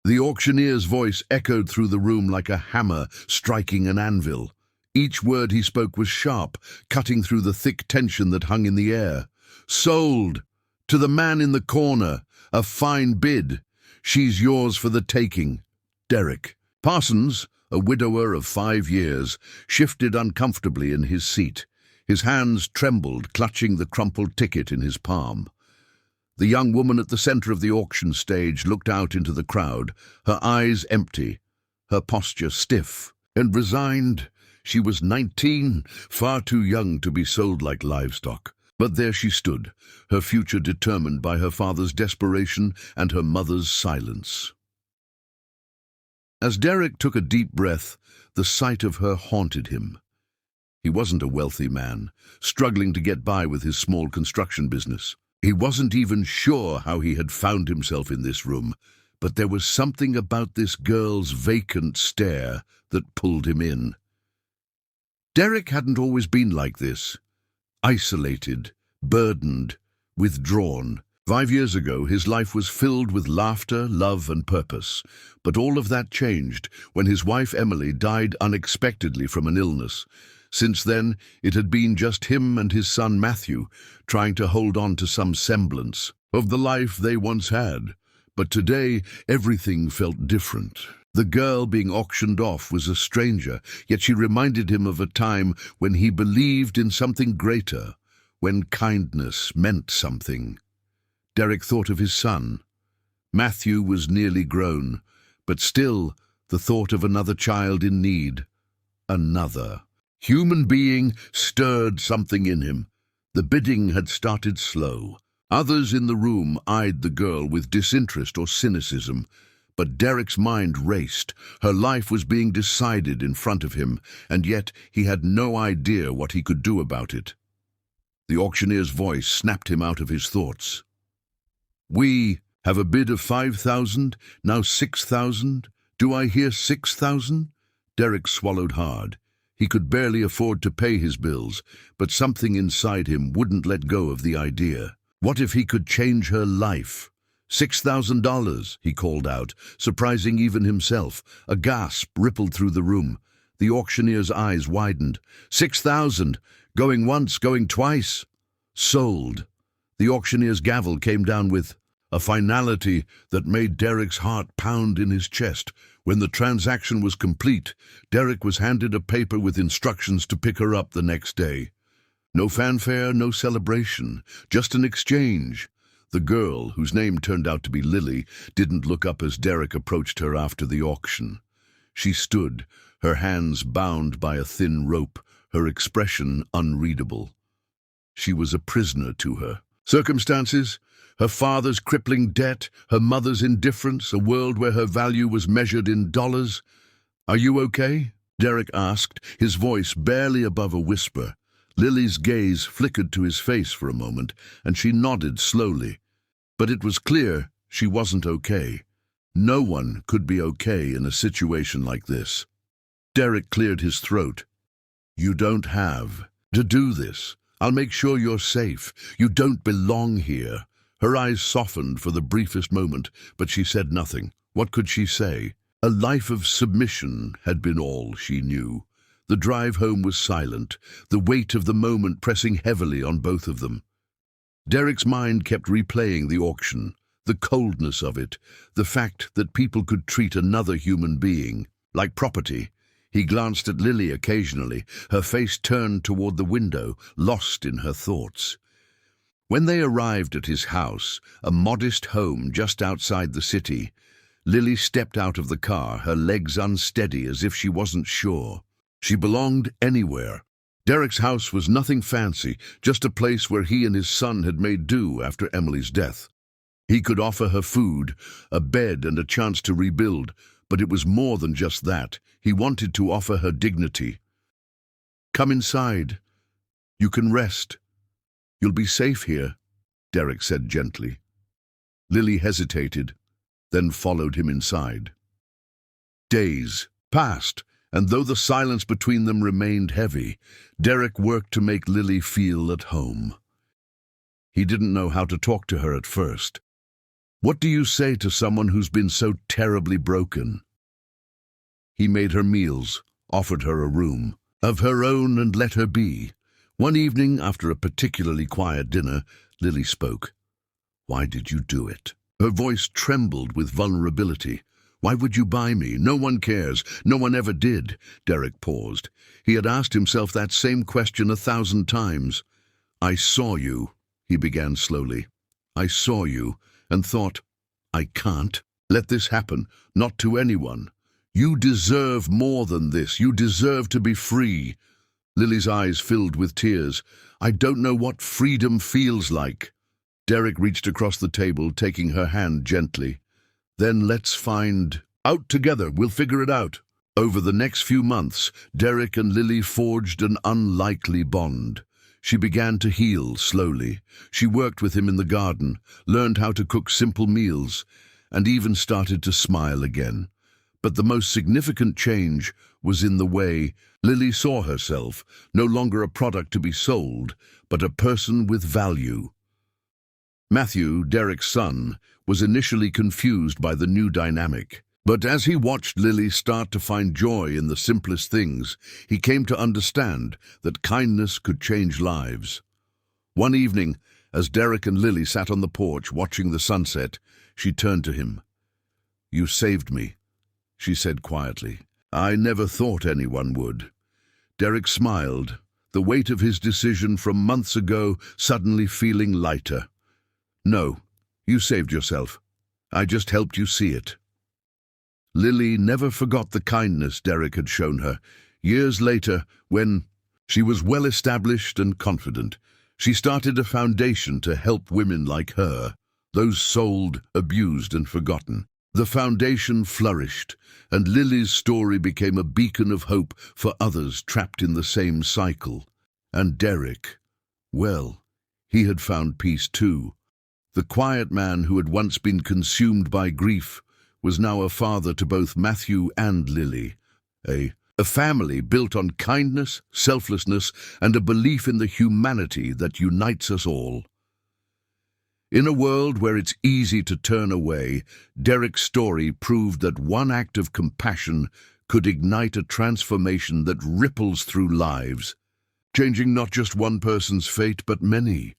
The auctioneer's voice echoed through the room like a hammer striking an anvil. Each word he spoke was sharp, cutting through the thick tension that hung in the air. Sold! To the man in the corner. A fine bid. She's yours for the taking. Derek. Parsons, a widower of 5 years, shifted uncomfortably in his seat. His hands trembled, clutching the crumpled ticket in his palm. The young woman at the center of the auction stage looked out into the crowd, her eyes empty, her posture stiff and resigned. She was 19, far too young to be sold like livestock. But there she stood, her future determined by her father's desperation and her mother's silence. As Derek took a deep breath, the sight of her haunted him. He wasn't a wealthy man, struggling to get by with his small construction business. He wasn't even sure how he had found himself in this room, but there was something about this girl's vacant stare that pulled him in. Derek hadn't always been like this. Isolated, burdened, withdrawn. 5 years ago, his life was filled with laughter, love, and purpose. But all of that changed when his wife Emily died unexpectedly from an illness. Since then, it had been just him and his son Matthew, trying to hold on to some semblance of the life they once had. But today, everything felt different. The girl being auctioned off was a stranger, yet she reminded him of a time when he believed in something greater, when kindness meant something. Derek thought of his son. Matthew was nearly grown, but still the thought of another child in need. Another human being stirred something in him. The bidding had started slow. Others in the room eyed the girl with disinterest or cynicism. But Derek's mind raced. Her life was being decided in front of him, and yet he had no idea what he could do about it. The auctioneer's voice snapped him out of his thoughts. "We have a bid of 5,000, now 6,000. Do I hear 6,000? Derek swallowed hard. He could barely afford to pay his bills, but something inside him wouldn't let go of the idea. What if he could change her life? $6,000, he called out, surprising even himself. A gasp rippled through the room. The auctioneer's eyes widened. 6,000, going once, going twice. Sold. The auctioneer's gavel came down with a finality that made Derek's heart pound in his chest. When the transaction was complete, Derek was handed a paper with instructions to pick her up the next day. No fanfare, no celebration, just an exchange. The girl, whose name turned out to be Lily, didn't look up as Derek approached her after the auction. She stood, her hands bound by a thin rope, her expression unreadable. She was a prisoner to her. Circumstances, her father's crippling debt, her mother's indifference, a world where her value was measured in dollars. "Are you okay?" Derek asked, his voice barely above a whisper. Lily's gaze flickered to his face for a moment, and she nodded slowly. But it was clear she wasn't okay. No one could be okay in a situation like this. Derek cleared his throat. "You don't have to do this. I'll make sure you're safe. You don't belong here." Her eyes softened for the briefest moment, but she said nothing. What could she say? A life of submission had been all she knew. The drive home was silent, the weight of the moment pressing heavily on both of them. Derek's mind kept replaying the auction, the coldness of it, the fact that people could treat another human being like property. He glanced at Lily occasionally, her face turned toward the window, lost in her thoughts. When they arrived at his house, a modest home just outside the city, Lily stepped out of the car, her legs unsteady as if she wasn't sure. She belonged anywhere. Derek's house was nothing fancy, just a place where he and his son had made do after Emily's death. He could offer her food, a bed, and a chance to rebuild, but it was more than just that. He wanted to offer her dignity. "Come inside. You can rest. You'll be safe here," Derek said gently. Lily hesitated, then followed him inside. Days passed, and though the silence between them remained heavy, Derek worked to make Lily feel at home. He didn't know how to talk to her at first. What do you say to someone who's been so terribly broken? He made her meals, offered her a room of her own, and let her be. One evening, after a particularly quiet dinner, Lily spoke. "Why did you do it?" Her voice trembled with vulnerability. "Why would you buy me? No one cares. No one ever did." Derek paused. He had asked himself that same question 1,000 times. "I saw you," he began slowly. "I saw you and thought, I can't let this happen, not to anyone. You deserve more than this. You deserve to be free." Lily's eyes filled with tears. "I don't know what freedom feels like." Derek reached across the table, taking her hand gently. "Then let's find out together. We'll figure it out." Over the next few months, Derek and Lily forged an unlikely bond. She began to heal slowly. She worked with him in the garden, learned how to cook simple meals, and even started to smile again. But the most significant change was in the way Lily saw herself, no longer a product to be sold, but a person with value. Matthew, Derek's son, was initially confused by the new dynamic. But as he watched Lily start to find joy in the simplest things, he came to understand that kindness could change lives. One evening, as Derek and Lily sat on the porch watching the sunset, she turned to him. "You saved me," she said quietly. "I never thought anyone would." Derek smiled, the weight of his decision from months ago suddenly feeling lighter. "No, you saved yourself. I just helped you see it." Lily never forgot the kindness Derek had shown her. Years later, when she was well established and confident, she started a foundation to help women like her, those sold, abused, and forgotten. The foundation flourished, and Lily's story became a beacon of hope for others trapped in the same cycle. And Derek, well, he had found peace too. The quiet man who had once been consumed by grief was now a father to both Matthew and Lily. A family built on kindness, selflessness, and a belief in the humanity that unites us all. In a world where it's easy to turn away, Derek's story proved that one act of compassion could ignite a transformation that ripples through lives, changing not just one person's fate but many.